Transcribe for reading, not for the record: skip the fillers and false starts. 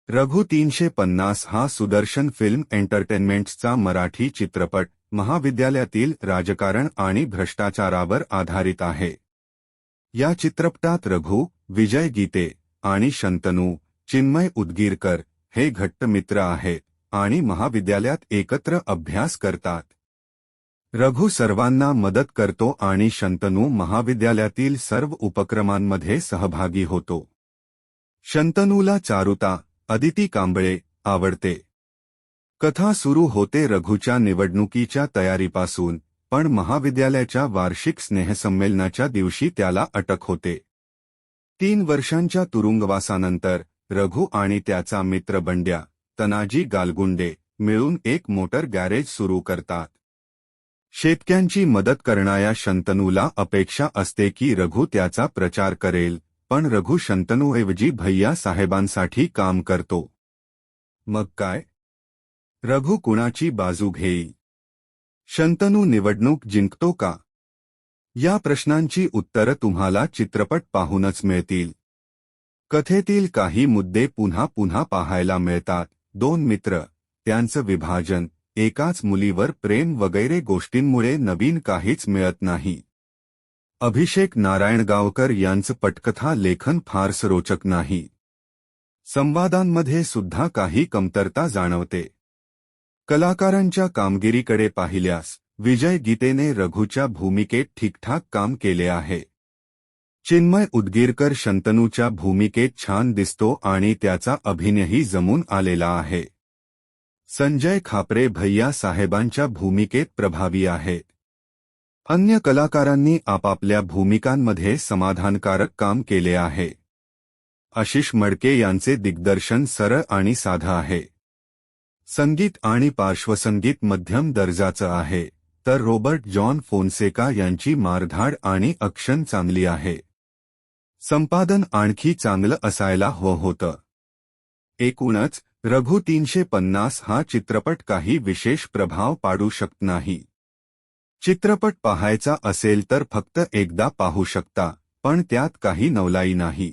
रघु 350 हा सुदर्शन फिल्म एंटरटेनमेंट्सचा मराठी चित्रपट महाविद्यालयातील राजकारण आणि भ्रष्टाचारावर आधारित आहे। या चित्रपटात रघु, विजय गीते आणि शंतनू, चिन्मय उद्गीरकर हे घट्ट मित्र आहेत आणि महाविद्यालयात एकत्र अभ्यास करतात। रघु सर्वांना मदत करतो आणि शंतनू महाविद्यालयातील सर्व उपक्रमांमध्ये सहभागी होतो। शंतनूला चारुता, अदिती कांबळे आवडते। कथा सुरू होते रघुच्या निवडणुकीच्या तयारीपासून, पण महाविद्यालयाच्या वार्षिक स्नेहसंमेलनाच्या दिवशी त्याला अटक होते। 3 वर्षांच्या तुरुंगवासानंतर रघु आणि त्याचा मित्र बंड्या, तनाजी गालगुंडे मिळून एक मोटर गॅरेज सुरू करतात। शेतकऱ्यांची मदत करणाऱ्या शंतनूला अपेक्षा असते की रघु त्याचा प्रचार करेल, पण रघु शंतनूऐवजी भैया साहेबांसाठी काम करतो। मग काय? रघु कुणाची बाजू घेईल? शंतनू निवडणूक जिंकतो का? या प्रश्नांची उत्तरं तुम्हाला चित्रपट पाहूनच मिळतील। कथेतील काही मुद्दे पुन्हा पुन्हा पाहायला मिळतात। 2 मित्र, त्यांचं विभाजन, एकाच मुलीवर प्रेम वगैरे गोष्टींमुळे नवीन काहीच मिळत नाही। अभिषेक नारायणगावकर यांचं पटकथा लेखन फारसं रोचक नाही। संवादांमध्ये सुद्धा काही कमतरता जाणवते। कलाकारांच्या कामगिरीकडे पाहिल्यास विजय गीतेने रघुच्या भूमिकेत ठीकठाक काम केले आहे। चिन्मय उद्गीरकर शंतनूच्या भूमिकेत छान दिसतो आणि त्याचा अभिनयही जमून आलेला आहे। संजय खापरे भैया साहेबांच्या भूमिकेत प्रभावी आहेत। अन्य कलाकारांनी आपापल्या भूमिकांमध्ये समाधानकारक काम केले आहे। आशिष मडके यांचे दिग्दर्शन सरळ आणि साधं आहे। संगीत आणि पार्श्वसंगीत मध्यम दर्जाचं आहे, तर रॉबर्ट जॉन फोन्सेका यांची मारधाड आणि ॲक्शन चांगली आहे। संपादन आणखी चांगलं असायला हवं होतं। एकूणच रघु 350 हा चित्रपट काही विशेष प्रभाव पाडू शकत नाही। चित्रपट पाहायचा असेल तर फक्त एकदा पाहू शकता, पण त्यात काही नवलाई नाही।